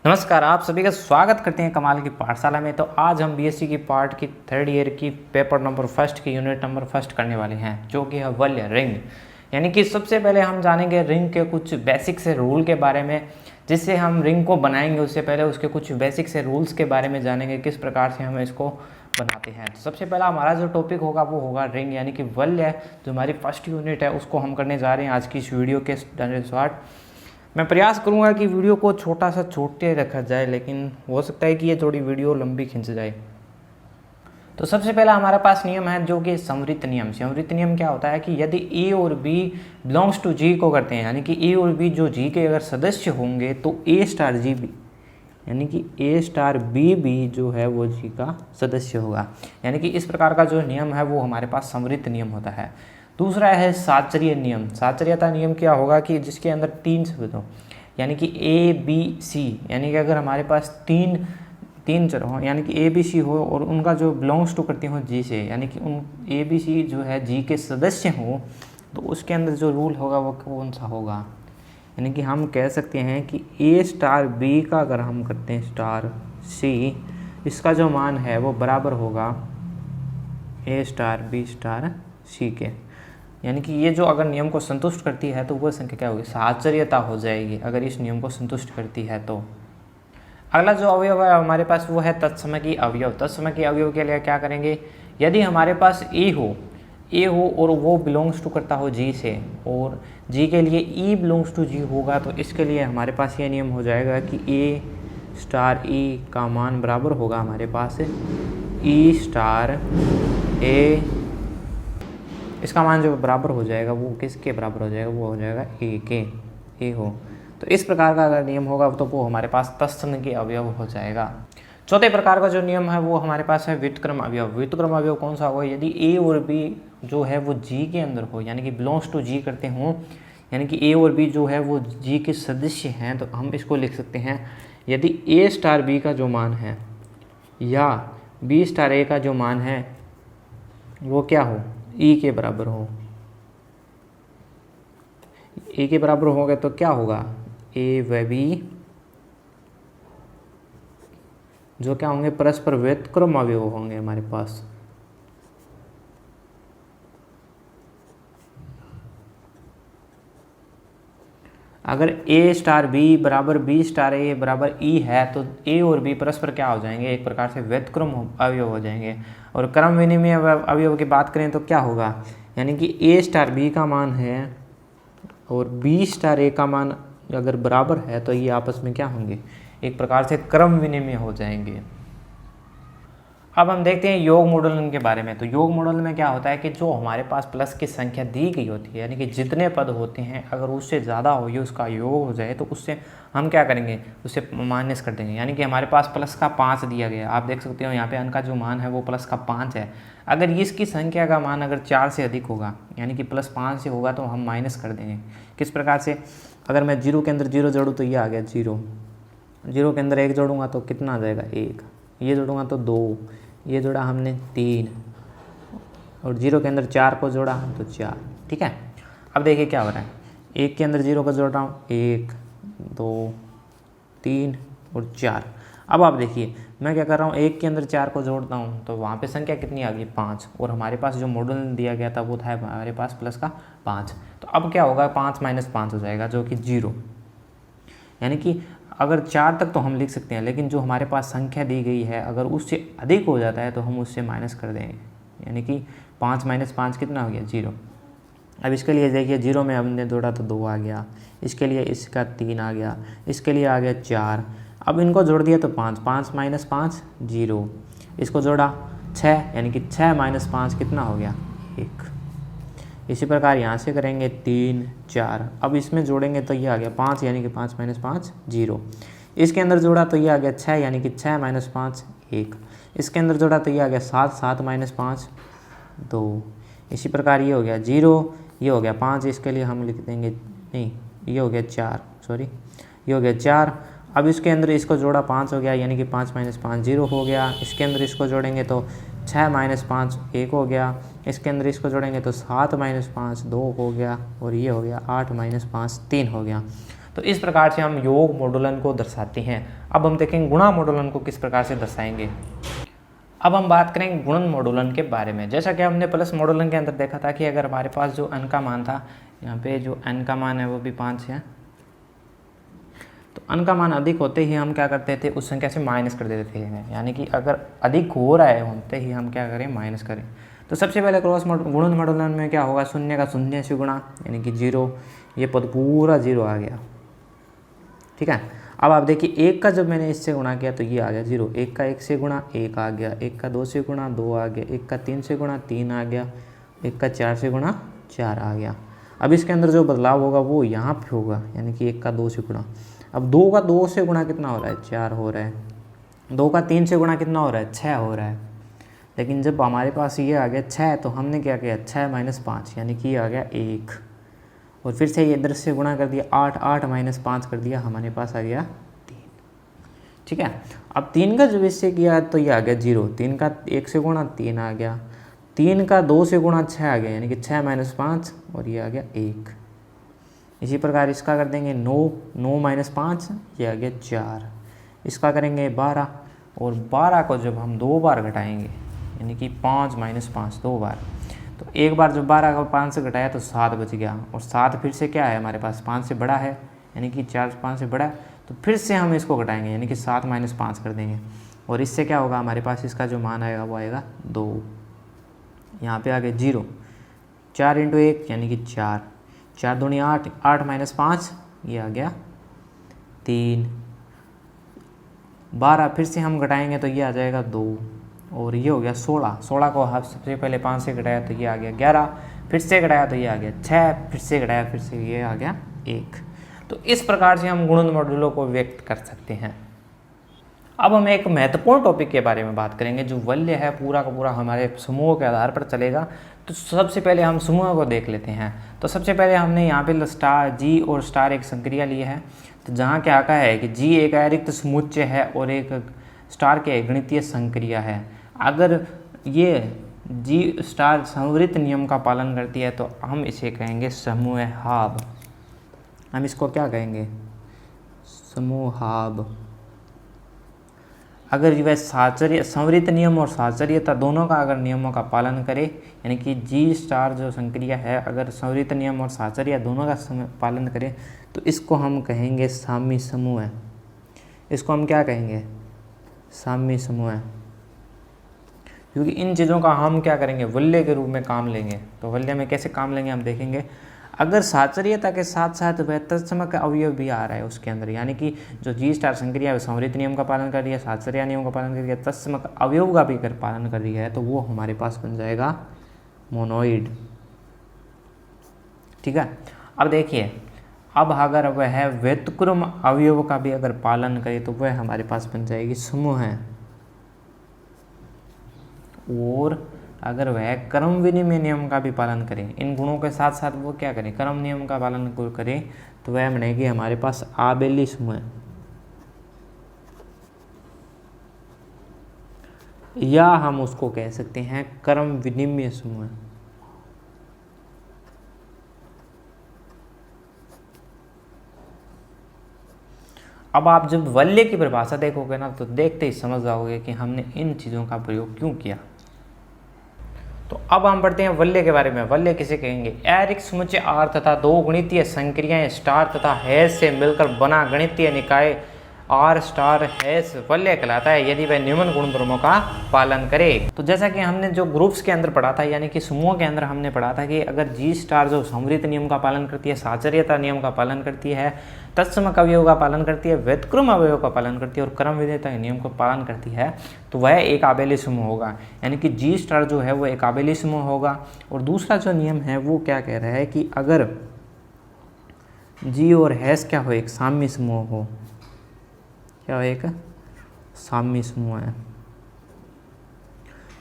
नमस्कार, आप सभी का स्वागत करते हैं कमाल की पाठशाला में। तो आज हम बीएससी की पार्ट की थर्ड ईयर की पेपर नंबर फर्स्ट की यूनिट नंबर फर्स्ट करने वाले हैं, जो कि है वल्य रिंग। यानी कि सबसे पहले हम जानेंगे रिंग के कुछ बेसिक से रूल के बारे में। जिससे हम रिंग को बनाएंगे उससे पहले उसके कुछ बेसिक से रूल्स के बारे में जानेंगे, किस प्रकार से हम इसको बनाते हैं। तो सबसे पहला हमारा जो टॉपिक होगा वो होगा रिंग, यानी कि वल्य। जो हमारी फर्स्ट यूनिट है उसको हम करने जा रहे हैं आज की इस वीडियो के अनुसार। मैं प्रयास करूंगा कि वीडियो को छोटा सा छोटे रखा जाए, लेकिन हो सकता है कि ये थोड़ी वीडियो लंबी खिंच जाए। तो सबसे पहला हमारे पास नियम है जो कि समृत नियम। समृत नियम क्या होता है कि यदि ए और बी बिलोंग्स टू जी को करते हैं, यानी कि ए और बी जो जी के अगर सदस्य होंगे तो ए स्टार जी बी, यानी कि ए स्टार बी भी जो है वो जी का सदस्य होगा। यानी कि इस प्रकार का जो नियम है वो हमारे पास समृत नियम होता है। दूसरा है साचर्य नियम। साचर्यता नियम क्या होगा कि जिसके अंदर तीन शब्द हो, यानी कि ए बी सी, यानी कि अगर हमारे पास तीन चर हो, यानी कि ए बी सी हो और उनका जो बिलोंग्स टू करती हो जी से, यानी कि उन ए बी सी जो है जी के सदस्य हो, तो उसके अंदर जो रूल होगा वो कौन सा होगा। यानी कि हम कह सकते हैं कि ए स्टार बी का अगर हम करते हैं स्टार सी, इसका जो मान है वो बराबर होगा ए स्टार बी स्टार सी के। यानी कि ये जो अगर नियम को संतुष्ट करती है तो वो संख्या क्या होगी, साचर्यता हो जाएगी अगर इस नियम को संतुष्ट करती है तो। अगला जो अवयव है हमारे पास वो है तत्समय की अवयव। तत्समय की अवयव के लिए क्या करेंगे, यदि हमारे पास ए हो और वो बिलोंग्स टू करता हो जी से, और जी के लिए ई बिलोंग्स टू जी होगा, तो इसके लिए हमारे पास ये नियम हो जाएगा कि ए स्टार ई का मान बराबर होगा हमारे पास ई स्टार ए। इसका मान जो बराबर हो जाएगा वो किसके बराबर हो जाएगा, वो हो जाएगा ए के। ए हो तो इस प्रकार का अगर नियम होगा तो वो हमारे पास तत्समय के अवयव हो जाएगा। चौथे प्रकार का जो नियम है वो हमारे पास है व्युत्क्रम अवयव। व्युत्क्रम अवयव कौन सा होगा, यदि ए और बी जो है वो जी के अंदर हो, यानी कि बिलोंग्स टू जी करते हों, यानी कि ए और बी जो है वो जी के सदस्य हैं, तो हम इसको लिख सकते हैं यदि ए स्टार बी का जो मान है या बी स्टार ए का जो मान है वो क्या हो, ई के बराबर हो। ए के बराबर होगा तो क्या होगा, ए व बी जो क्या होंगे, परस्पर व्युत्क्रम अवयव होंगे हमारे पास। अगर ए स्टार बी बराबर बी स्टार ए बराबर ई है तो ए और बी परस्पर क्या हो जाएंगे, एक प्रकार से व्युत्क्रम अवयव हो जाएंगे। और क्रम विनिमय अवयव की बात करें तो क्या होगा, यानी कि ए स्टार बी का मान है और बी स्टार ए का मान अगर बराबर है तो ये आपस में क्या होंगे, एक प्रकार से क्रम विनिमय हो जाएंगे। अब हम देखते हैं योग मॉडल के बारे में। तो योग मॉडल में क्या होता है कि जो हमारे पास प्लस की संख्या दी गई होती है, यानी कि जितने पद होते हैं अगर उससे ज़्यादा हो ये उसका योग हो जाए तो उससे हम क्या करेंगे, उससे माइनस कर देंगे। यानी कि हमारे पास प्लस का 5 दिया गया, आप देख सकते हो यहाँ पे अन का जो मान है वो प्लस का 5 है। अगर इसकी संख्या का मान अगर 4 से अधिक होगा, यानी कि प्लस 5 से होगा, तो हम माइनस कर देंगे। किस प्रकार से, अगर मैं 0 के अंदर 0 जोड़ूँ तो ये आ गया 0, 0 के अंदर 1 जोड़ूंगा तो कितना आ जाएगा 1, ये जोड़ूंगा तो 2, ये जोड़ा हमने 3, और 0 के अंदर 4 को जोड़ा तो 4। ठीक है, अब देखिए क्या हो रहा है, 1 के अंदर 0 को जोड़ रहा हूँ, 1 2 3 और 4। अब आप देखिए मैं क्या कर रहा हूँ, 1 के अंदर 4 को जोड़ता हूँ तो वहाँ पे संख्या कितनी आ गई 5, और हमारे पास जो मॉडल दिया गया था वो था हमारे पास प्लस का 5। तो अब क्या होगा, 5 माइनस 5 हो जाएगा जो कि 0। यानी कि अगर 4 तक तो हम लिख सकते हैं, लेकिन जो हमारे पास संख्या दी गई है अगर उससे अधिक हो जाता है तो हम उससे माइनस कर देंगे। यानी कि 5 माइनस 5 कितना हो गया 0। अब इसके लिए देखिए 0 में हमने जोड़ा तो 2 आ गया, इसके लिए इसका 3 आ गया, इसके लिए आ गया 4। अब इनको जोड़ दिया तो 5, 5 माइनस 5 0, इसको जोड़ा 6, यानी कि 6 माइनस 5 कितना हो गया 1। इसी प्रकार यहाँ से करेंगे 3 4, अब इसमें जोड़ेंगे तो ये आ गया 5, यानी कि 5 माइनस 5 0। इसके अंदर जोड़ा तो ये आ गया 6, यानी कि 6 माइनस 5 1। इसके अंदर जोड़ा तो ये आ गया 7, 7 माइनस 5 2। इसी प्रकार ये हो गया 0, ये हो गया 5, इसके लिए हम लिख देंगे, नहीं ये हो गया 4, सॉरी ये हो गया 4। अब इसके अंदर इसको जोड़ा 5 हो गया, यानी कि 5 माइनस 5 0 हो गया। इसके अंदर इसको जोड़ेंगे तो 6 माइनस 5 1 हो गया, इसके अंदर इसको जोड़ेंगे तो 7 माइनस 5 2 हो गया, और ये हो गया 8 माइनस 5 3 हो गया। तो इस प्रकार से हम योग मॉडुलन को दर्शाते हैं। अब हम देखेंगे गुणा मॉडुलन को किस प्रकार से दर्शाएंगे। अब हम बात करेंगे गुणन मॉडुलन के बारे में। जैसा कि हमने प्लस मॉडुलन के अंदर देखा था कि अगर हमारे पास जो n का मान था, यहाँ पे जो n का मान है वो भी 5 है, तो n का मान अधिक होते ही हम क्या करते थे, उस संख्या से माइनस कर देते थे। यानी कि अगर अधिक हो रहा है होते ही हम क्या करें, माइनस करें। तो सबसे पहले गुणन मॉडुलन में क्या होगा, शून्य का शून्य से गुणा, यानी कि 0, ये पद पूरा 0 आ गया। ठीक है, अब आप देखिए 1 का जब मैंने इससे गुणा किया तो ये आ गया 0, 1 का 1 से गुणा 1 आ गया, 1 का 2 से गुणा 2 आ गया, 1 का 3 से गुणा 3 आ गया, 1 का 4 से गुणा 4 आ गया। अब इसके अंदर जो बदलाव होगा वो यहाँ पे होगा, यानी कि 1 का 2 से गुणा। अब 2 का 2 से गुणा कितना हो रहा है, 4 हो रहा है। 2 का 3 से गुणा कितना हो रहा है, 6 हो रहा है। लेकिन जब हमारे पास ये आ गया 6 तो हमने क्या किया, 6 माइनस 5, यानी कि ये आ गया 1, और फिर से ये इधर से गुणा कर दिया 8, 8 माइनस 5 कर दिया, हमारे पास आ गया 3। ठीक है, अब 3 का जब इससे किया तो ये आ गया 0, 3 का 1 से गुणा 3 आ गया, 3 का 2 से गुणा 6 आ गया, यानी कि 6 माइनस 5, और ये आ गया 1। इसी प्रकार इसका कर देंगे 9, 9 माइनस 5, ये आ गया 4। इसका करेंगे 12, और 12 को जब हम 2 बार घटाएंगे, यानी कि 5 माइनस 5 2 बार, तो एक बार जब 12 को 5 से घटाया तो 7 बच गया, और 7 फिर से क्या है हमारे पास, 5 से बड़ा है, यानी कि 4 5 से बड़ा है, तो फिर से हम इसको घटाएंगे, यानी कि 7 माइनस 5 कर देंगे, और इससे क्या होगा, हमारे पास इसका जो मान आएगा वो आएगा 2। यहाँ पे आ गया 0, 4 इंटू 1 यानी कि 4, 4 दूनी 8, 8 माइनस 5, ये आ गया 3। 12 फिर से हम घटाएंगे तो ये आ जाएगा 2, और ये हो गया 16। 16 को हम सबसे पहले 5 से घटाया तो ये आ गया 11, फिर से घटाया तो ये आ गया 6, फिर से घटाया फिर से ये आ गया 1। तो इस प्रकार से हम गुणन मॉडुलों को व्यक्त कर सकते हैं। अब हम एक महत्वपूर्ण टॉपिक के बारे में बात करेंगे, जो वल्य है पूरा का पूरा हमारे समूह के आधार पर चलेगा। तो सबसे पहले हम समूह को देख लेते हैं। तो सबसे पहले हमने यहाँ पे स्टार जी और स्टार एक संक्रिया ली है। तो जहाँ क्या कहा है कि जी एक अतिरिक्त समुच्चय है और एक स्टार के गणितीय संक्रिया है। अगर ये जी स्टार संवृत नियम का पालन करती है तो हम इसे कहेंगे समूहाभ। हम इसको क्या कहेंगे, समूहाभ। अगर वह साचर्य संवृत नियम और साचर्यता दोनों का अगर नियमों का पालन करे, यानी कि जी स्टार जो संक्रिया है अगर संवृत नियम और साचर्य दोनों का पालन करे तो इसको हम कहेंगे साम्य समूह है। इसको हम क्या कहेंगे, साम्य समूह है। क्योंकि इन चीज़ों का हम क्या करेंगे, वल्य के रूप में काम लेंगे। तो वल्य में कैसे काम लेंगे हम देखेंगे। अगर साचर्यता के साथ साथ वह तत्समक अवयव भी आ रहा है उसके अंदर, यानी कि जो जी स्टार संक्रिया संवृत नियम का पालन कर रही है, साचर्य नियम का पालन कर रही है, तत्समक अवयव का भी अगर पालन कर रही है तो वो हमारे पास बन जाएगा मोनोइड। ठीक है, अब देखिए, अब अगर वह व्युत्क्रम अवयव का भी अगर पालन करे तो वह हमारे पास बन जाएगी समूह है। और अगर वह क्रम विनिमय नियम का भी पालन करें, इन गुणों के साथ साथ वो क्या करें, क्रम नियम का पालन करें, तो वह बनेगी हमारे पास आबेली समूह, या हम उसको कह सकते हैं क्रम विनिमय समूह। अब आप जब वल्य की परिभाषा देखोगे ना तो देखते ही समझ जाओगे कि हमने इन चीज़ों का प्रयोग क्यों किया। तो अब हम पढ़ते हैं वल्य के बारे में। वल्य किसे कहेंगे, अरिक्त समुच्चय आर तथा दो गणितीय संक्रियाएं स्टार तथा हैश से मिलकर बना गणितीय निकाय आर स्टार हैश वल्य कहलाता है यदि वह निम्न गुणधर्मों का पालन करे। तो जैसा कि हमने जो ग्रुप्स के अंदर पढ़ा था, यानी कि समूह के अंदर हमने पढ़ा था कि अगर जी स्टार जो संवृत नियम का पालन करती है, साचर्यता नियम का पालन करती है, तत्समक अवयव का पालन करती है, व्युत्क्रम अवयव का पालन करती है और क्रम विधेयता के नियम का पालन करती है, तो वह एक आबेली समूह होगा। यानी कि जी स्टार जो है वो एक आबेली समूह होगा। और दूसरा जो नियम है वो क्या कह रहा है कि अगर जी और हैश क्या हो, एक साम्य समूह हो, क्या एक साम्य समूह है।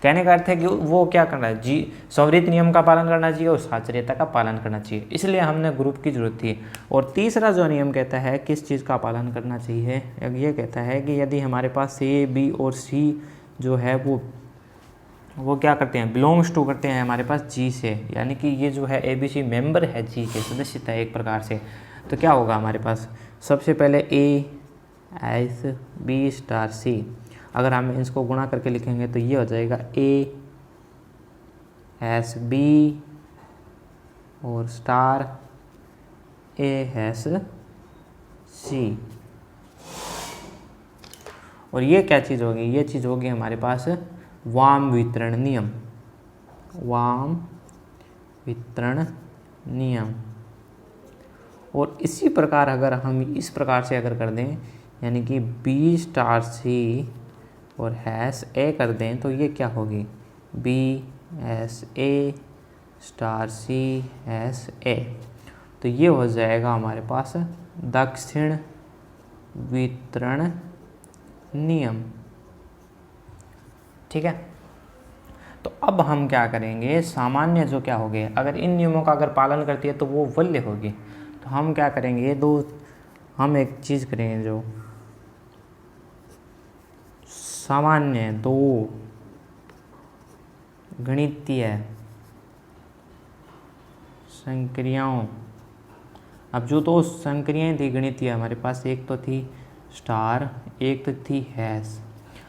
कहने का अर्थ है कि वो क्या करना है, जी संवृत नियम का पालन करना चाहिए और साचर्यता का पालन करना चाहिए, इसलिए हमने ग्रुप की जरूरत थी। और तीसरा जो नियम कहता है किस चीज़ का पालन करना चाहिए, ये कहता है कि यदि हमारे पास ए बी और सी जो है वो क्या करते हैं, बिलोंग्स टू करते हैं हमारे पास जी से, यानी कि ये जो है ए बी सी मेंबर है जी के, सदस्यता एक प्रकार से, तो क्या होगा हमारे पास, सबसे पहले A S B star c, अगर हम इसको गुणा करके लिखेंगे तो ये हो जाएगा ए एस बी और स्टार ए एस सी। और ये क्या चीज़ होगी, ये चीज़ होगी हमारे पास वाम वितरण नियम, वाम वितरण नियम। और इसी प्रकार अगर हम इस प्रकार से अगर कर दें, यानी कि बी स्टार सी और हैश ए कर दें, तो ये क्या होगी, B S A star C S A. तो ये हो जाएगा हमारे पास दक्षिण वितरण नियम। ठीक है, तो अब हम क्या करेंगे, सामान्य जो क्या हो गए, अगर इन नियमों का अगर पालन करती है तो वो वल्य होगी। तो हम क्या करेंगे, हम एक चीज़ करेंगे, जो सामान्य दो गणितीय संक्रियाओं, अब जो दो संक्रियाएं थी गणितीय हमारे पास, एक तो थी स्टार, एक तो थी हैश।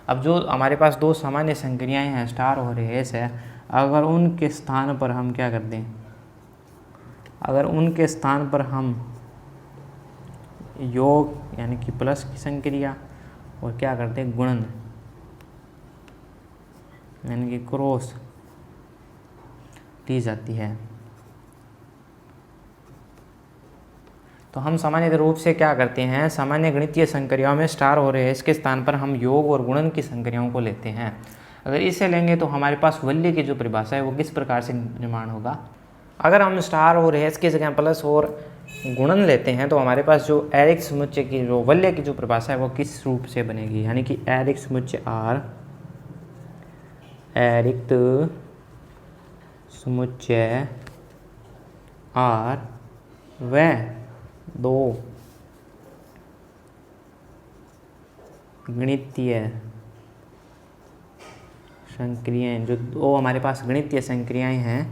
अब जो हमारे पास दो सामान्य संक्रियाएं हैं स्टार और हैश है, अगर उनके स्थान पर हम क्या कर दें, अगर उनके स्थान पर हम योग यानी कि प्लस की संक्रिया और क्या करते हैं गुणन यानी कि क्रॉस ली जाती है, तो हम सामान्य रूप से क्या करते हैं, सामान्य गणितीय संक्रियाओं में स्टार और हैश के स्थान पर हम योग और गुणन की संक्रियाओं को लेते हैं। अगर इसे लेंगे तो हमारे पास वल्य की जो परिभाषा है वो किस प्रकार से निर्माण होगा, अगर हम स्टार और हैश की जगह प्लस और गुणन लेते हैं तो हमारे पास जो एरिक समुच्चय की जो वल्य की जो परिभाषा है वो किस रूप से बनेगी, यानी कि एरिक समुच्चय आर, एरिक समुच्चय आर व दो गणितीय संक्रियाएं, जो दो हमारे पास गणितीय संक्रियाएं हैं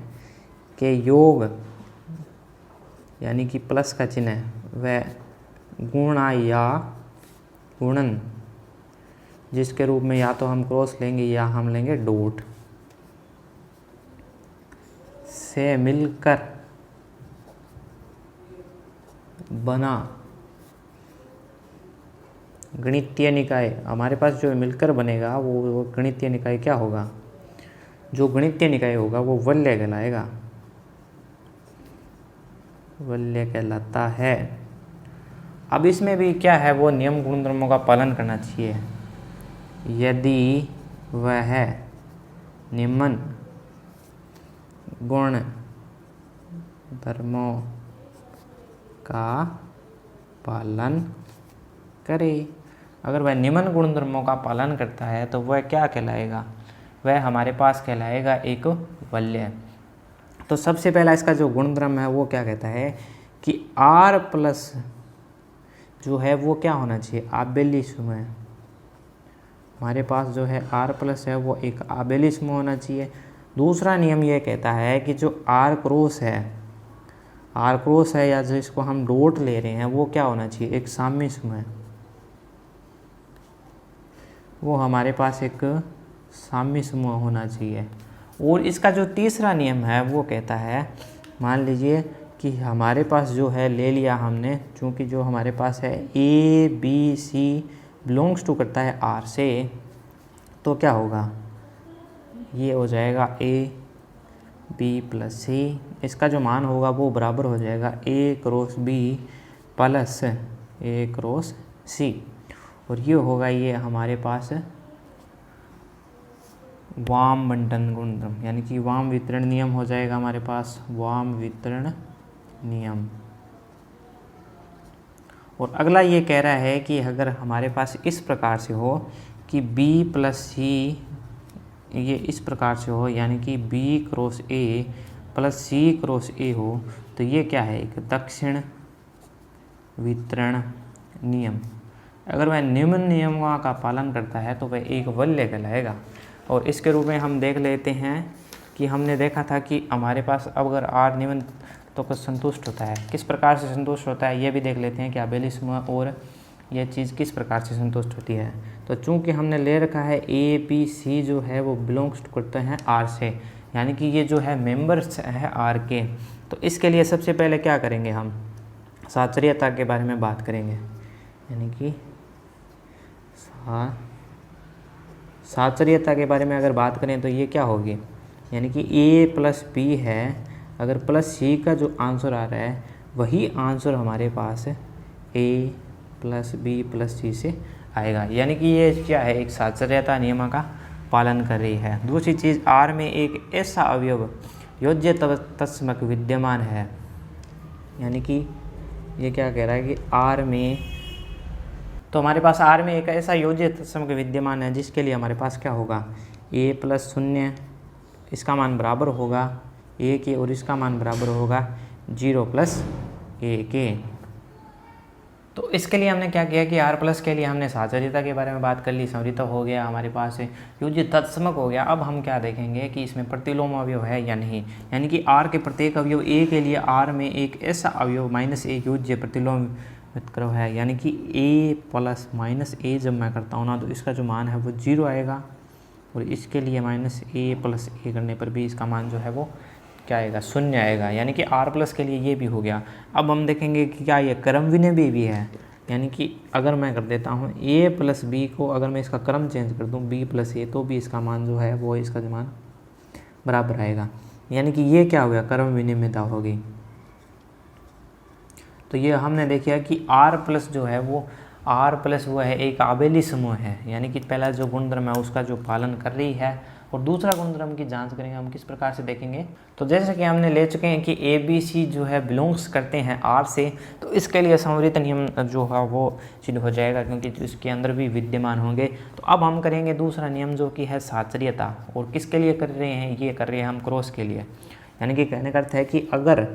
के योग यानी कि प्लस का चिन्ह व गुणा या गुणन, जिसके रूप में या तो हम क्रॉस लेंगे या हम लेंगे डॉट, से मिलकर बना गणितीय निकाय। हमारे पास जो मिलकर बनेगा वो गणितीय निकाय क्या होगा, जो गणितीय निकाय होगा वो वल्य कहलाएगा, वल्य कहलाता है। अब इसमें भी क्या है, वो नियम गुणधर्मों का पालन करना चाहिए। यदि वह निम्न गुण धर्मों का पालन करे, अगर वह निम्न गुण धर्मों का पालन करता है तो वह क्या कहलाएगा, वह हमारे पास कहलाएगा एक वल्य। तो सबसे पहला इसका जो गुणधर्म है वो क्या कहता है कि R प्लस जो है वो क्या होना चाहिए, आबेली समूह। हमारे पास जो है R प्लस है वो एक आबेली समूह होना चाहिए। दूसरा नियम ये कहता है कि जो R क्रॉस है या जिसको हम डॉट ले रहे हैं वो क्या होना चाहिए, एक साम्य समूह, वो हमारे पास एक साम्य समूह होना चाहिए। और इसका जो तीसरा नियम है वो कहता है, मान लीजिए कि हमारे पास जो है ले लिया हमने, चूँकि जो हमारे पास है A B C belongs to करता है आर से, तो क्या होगा, ये हो जाएगा ए बी प्लस सी, इसका जो मान होगा वो बराबर हो जाएगा ए क्रॉस बी प्लस ए क्रॉस सी। और ये होगा ये हमारे पास वाम बंटन गुणधर्म, यानी कि वाम वितरण नियम हो जाएगा हमारे पास, वाम वितरण नियम। और अगला ये कह रहा है कि अगर हमारे पास इस प्रकार से हो कि b प्लस सी, ये इस प्रकार से हो, यानी कि b cross A plus c cross ए हो, तो ये क्या है, एक दक्षिण वितरण नियम। अगर वह निम्न नियमों का पालन करता है तो वह एक वल्य कहलाएगा। और इसके रूप में हम देख लेते हैं कि हमने देखा था कि हमारे पास अब अगर R निम्न तो कुछ संतुष्ट होता है। किस प्रकार से संतुष्ट होता है ये भी देख लेते हैं कि आबेली समूह और यह चीज़ किस प्रकार से संतुष्ट होती है। तो चूंकि हमने ले रखा है ए बी सी जो है वो बिलोंग्स करते हैं आर से, यानी कि ये जो है मेंबर्स है आर के, तो इसके लिए सबसे पहले क्या करेंगे, हम साचर्यता के बारे में बात करेंगे। यानी कि साचर्यता के बारे में अगर बात करें तो ये क्या होगी, यानी कि ए प्लस बी है, अगर प्लस सी का जो आंसर आ रहा है वही आंसर हमारे पास ए प्लस बी प्लस सी से आएगा। यानी कि ये क्या है, एक साचर्यता नियम का पालन कर रही है। दूसरी चीज़, आर में एक ऐसा अवयव योज्य तत्समक विद्यमान है, यानी कि ये क्या कह रहा है कि आर में, तो हमारे पास आर में एक ऐसा योज्य तत्समक विद्यमान है जिसके लिए हमारे पास क्या होगा, ए प्लस 0 इसका मान बराबर होगा ए के, और इसका मान बराबर होगा 0 प्लस ए के। तो इसके लिए हमने क्या किया कि आर प्लस के लिए हमने साचर्यता के बारे में बात कर ली, संवृत्त हो गया हमारे पास, योज्य तत्समक हो गया। अब हम क्या देखेंगे कि इसमें प्रतिलोम अवयव है या नहीं, यानी कि आर के प्रत्येक अवयव ए के लिए आर में एक ऐसा अवयव माइनस ए योज्य प्रतिलोम वितक्रम है, यानी कि ए प्लस माइनस ए जब मैं करता हूँ ना तो इसका जो मान है वो 0 आएगा, और इसके लिए माइनस ए प्लस ए करने पर भी इसका मान जो है वो क्या आएगा, 0 आएगा। यानी कि आर प्लस के लिए ये भी हो गया। अब हम देखेंगे कि क्या ये क्रम विनिमय भी है, यानी कि अगर मैं कर देता हूँ ए प्लस बी को, अगर मैं इसका क्रम चेंज कर दूँ बी प्लस ए, तो भी इसका मान जो है वो इसका मान बराबर आएगा। यानी कि ये क्या हो गया, क्रम विनिमयता होगी। तो ये हमने देखा कि आर प्लस जो है वो आर प्लस वो है एक आबेली समूह है, यानी कि पहला जो गुणधर्म है उसका जो पालन कर रही है, और दूसरा गुणधर्म की जांच करेंगे हम किस प्रकार से देखेंगे। तो जैसे कि हमने ले चुके हैं कि ए बी सी जो है बिलोंग्स करते हैं आर से, तो इसके लिए संवृत्त नियम जो है वो सिद्ध हो जाएगा, क्योंकि इसके अंदर भी विद्यमान होंगे। तो अब हम करेंगे दूसरा नियम जो कि है साचर्यता, और किसके लिए कर रहे हैं, ये कर रहे हैं हम क्रॉस के लिए। यानी कि कहने का अर्थ है कि अगर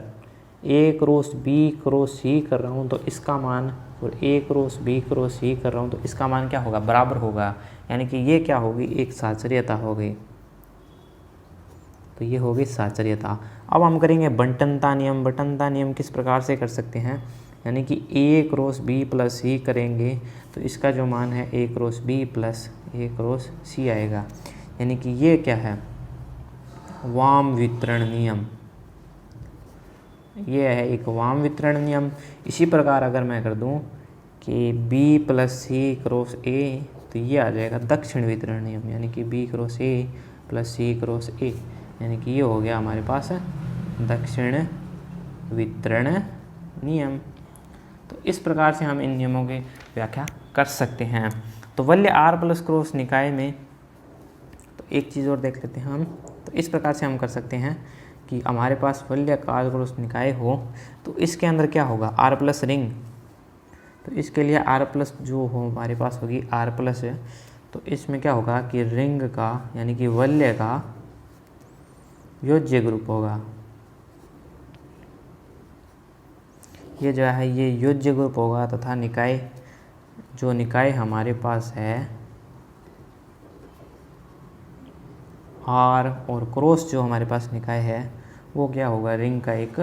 ए क्रॉस बी क्रॉस सी कर रहा हूँ तो इसका मान, और ए क्रॉस बी क्रॉस सी कर रहा हूँ तो इसका मान क्या होगा, बराबर होगा। यानी कि ये क्या होगी, एक साचर्यता हो गई। तो ये होगी साचर्यता। अब हम करेंगे बंटनता नियम। बंटनता नियम किस प्रकार से कर सकते हैं, यानी कि ए क्रॉस बी प्लस सी करेंगे तो इसका जो मान है ए क्रॉस बी प्लस ए क्रॉस सी आएगा। यानी कि ये क्या है, वाम वितरण नियम, ये है एक वाम वितरण नियम। इसी प्रकार अगर मैं कर दूं कि b plus C cross A, तो ये आ जाएगा दक्षिण वितरण नियम, यानी कि b cross A plus C cross A, यानी कि ये हो गया हमारे पास दक्षिण वितरण नियम। तो इस प्रकार से हम इन नियमों की व्याख्या कर सकते हैं। तो वल्य आर प्लस क्रॉस निकाय में, तो एक चीज़ और देख लेते हैं हम। तो इस प्रकार से हम कर सकते हैं कि हमारे पास वल्य आर क्रॉस निकाय हो तो इसके अंदर क्या होगा, आर प्लस रिंग। तो इसके लिए आर प्लस जो हो हमारे पास होगी आर प्लस है, तो इसमें क्या होगा कि रिंग का यानी कि वल्य का योज्य ग्रुप होगा। ये जो है ये योज्य ग्रुप होगा, तथा निकाय जो निकाय हमारे पास है आर और क्रॉस जो हमारे पास निकाय है वो क्या होगा, रिंग का एक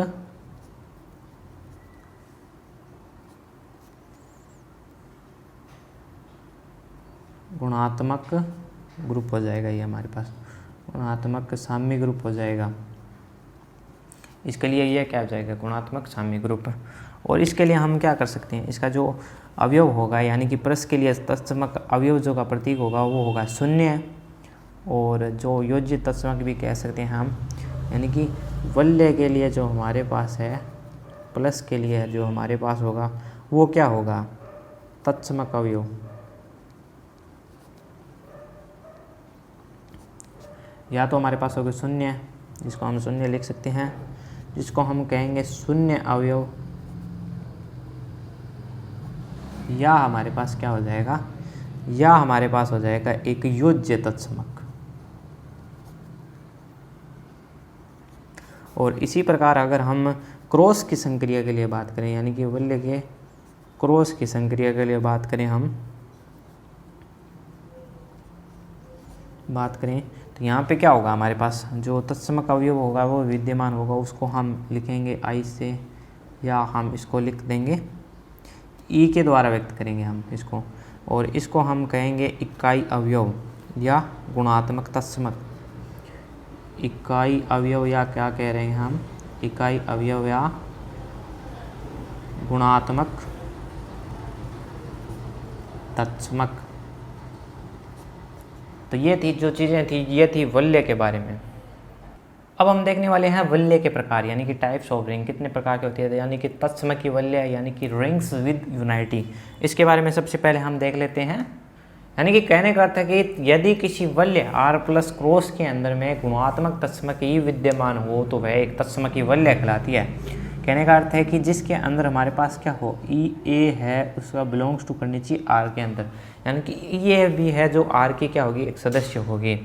गुणात्मक ग्रुप हो जाएगा। ये हमारे पास गुणात्मक साम्य ग्रुप हो जाएगा। इसके लिए ये क्या हो जाएगा, गुणात्मक साम्य ग्रुप। और इसके लिए हम क्या कर सकते हैं, इसका जो अवयव होगा यानी कि प्रस के लिए तत्समक अवयव जो का प्रतीक होगा वो होगा 0, और जो योज्य तत्समक भी कह सकते हैं हम, यानी कि वल्य के लिए जो हमारे पास है प्लस के लिए जो हमारे पास होगा वो क्या होगा, तत्समक अवयव। या तो हमारे पास होगा 0, जिसको हम 0 लिख सकते हैं, जिसको हम कहेंगे 0 अवयव, या हमारे पास क्या हो जाएगा, या हमारे पास हो जाएगा एक योज्य तत्समक। और इसी प्रकार अगर हम क्रॉस की संक्रिया के लिए बात करें, यानी कि वल्य के क्रॉस की संक्रिया के लिए बात करें हम, बात करें तो यहाँ पे क्या होगा, हमारे पास जो तत्समक अवयव होगा वो विद्यमान होगा, उसको हम लिखेंगे आई से, या हम इसको लिख देंगे ई के द्वारा व्यक्त करेंगे हम इसको, और इसको हम कहेंगे इकाई अवयव या गुणात्मक तत्समक। इकाई अवयव या क्या कह रहे हैं हम, इकाई अवयव या गुणात्मक तत्समक। तो ये थी जो चीज़ें थी, ये थी वल्य के बारे में। अब हम देखने वाले हैं वल्य के प्रकार, यानी कि टाइप्स ऑफ रिंग कितने प्रकार के होते हैं, यानी कि तत्समकी वल्य, यानी कि रिंग्स विद यूनाइटी। इसके बारे में सबसे पहले हम देख लेते हैं। यानी कि कहने का अर्थ है कि यदि किसी वल्य R प्लस क्रॉस के अंदर में गुणात्मक तत्समकी विद्यमान हो तो वह एक तत्समकी वल्य कहलाती है। कहने का अर्थ है कि जिसके अंदर हमारे पास क्या हो, ई ए है, उसका बिलोंग्स टू करनी चाहिए R के अंदर, यानी कि ये भी है जो R की क्या होगी, एक सदस्य होगी।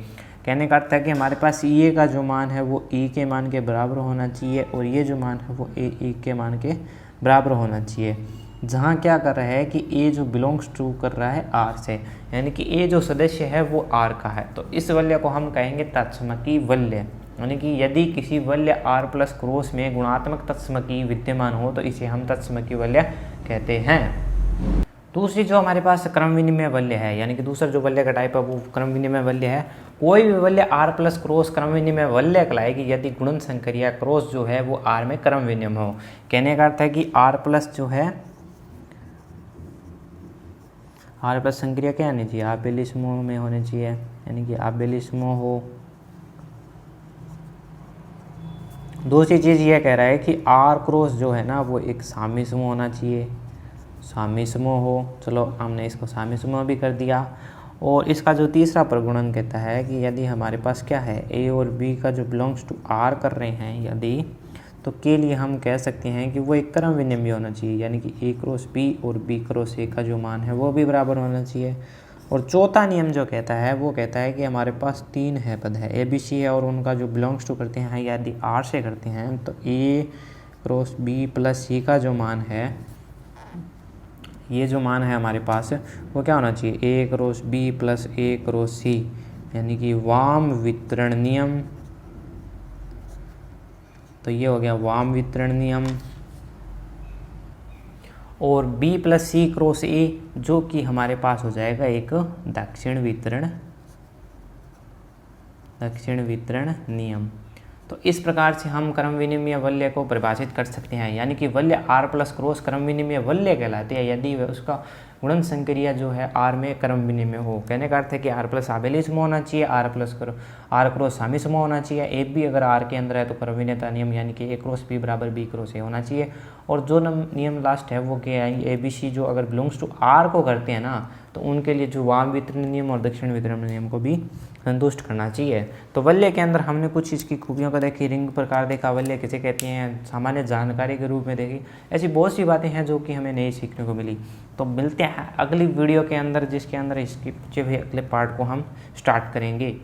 कहने का अर्थ है कि हमारे पास ए का जो मान है वो ई के मान के बराबर होना चाहिए, और ये जो मान है वो ए के मान के बराबर होना चाहिए। जहाँ क्या कर रहा है कि ए जो बिलोंग्स टू कर रहा है R से, यानी कि ए जो सदस्य है वो R का है, तो इस वल्य को हम कहेंगे तत्समकी वल्य। यानी कि यदि किसी वल्य R प्लस क्रॉस में गुणात्मक तत्समकी विद्यमान हो तो इसे हम तत्समकी वल्य कहते हैं। दूसरी जो हमारे पास क्रम विनिमय वल्य है, यानी कि दूसरा जो वल्य का टाइप है वो क्रम विनिमय वल्य है। कोई भी वल्य R प्लस क्रॉस क्रम विनिमय वल्य कहलाएगी यदि गुणन संक्रिया क्रॉस जो है वो R में क्रम विनिमय हो। कहने का अर्थ है कि R प्लस जो है, R प्लस संक्रिया क्या आनी चाहिए, आपेली समूह में होनी चाहिए, यानी कि आपेली समूह हो। दूसरी चीज़ यह कह रहा है कि R क्रॉस जो है ना वो एक सामी समूह होना चाहिए, सामी समूह हो। चलो हमने इसको सामी समूह भी कर दिया। और इसका जो तीसरा प्रगुणन कहता है कि यदि हमारे पास क्या है, ए और बी का जो बिलोंग्स टू R कर रहे हैं यदि, तो के लिए हम कह सकते हैं कि वो एक क्रम विनिमय होना चाहिए, यानी कि ए क्रॉस बी और बी क्रॉस ए का जो मान है वो भी बराबर होना चाहिए। और चौथा नियम जो कहता है वो कहता है कि हमारे पास 3 है पद है, ए बी सी है, और उनका जो बिलोंग्स टू करते हैं यदि R से करते हैं तो ए क्रॉस बी प्लस सी का जो मान है, ये जो मान है हमारे पास वो क्या होना चाहिए, ए क्रॉस बी प्लस ए क्रॉस सी, यानी कि वाम वितरण नियम। तो ये हो गया वाम वितरण नियम। और B plus C cross A जो कि हमारे पास हो जाएगा एक दक्षिण वितरण नियम। तो इस प्रकार से हम क्रम विनिमय वल्य को परिभाषित कर सकते हैं, यानी कि वल्य R प्लस क्रॉस क्रम विनिमय वल्य कहलाते हैं यदि उसका गुणन संक्रिया जो है R में क्रम विनिमय हो। कहने का अर्थ है कि R प्लस आबेली समूह होना चाहिए, R क्रॉस सामी समूह होना चाहिए, ए भी अगर R के अंदर है तो क्रम विनिमयता नियम यानी कि ए क्रॉस बी बराबर बी क्रॉस ए होना चाहिए। और जो नियम लास्ट है वो क्या है, ए बी सी जो अगर बिलोंग्स टू R को करते हैं ना तो उनके लिए जो वाम वितरण नियम और दक्षिण वितरण नियम को भी संतुष्ट करना चाहिए। तो वल्य के अंदर हमने कुछ इसकी खूबियों को देखी, रिंग प्रकार देखा, वल्य किसे कहते हैं, सामान्य जानकारी के रूप में देखी। ऐसी बहुत सी बातें हैं जो कि हमें नई सीखने को मिली। तो मिलते हैं अगली वीडियो के अंदर जिसके अंदर इसके पीछे हुए अगले पार्ट को हम स्टार्ट करेंगे।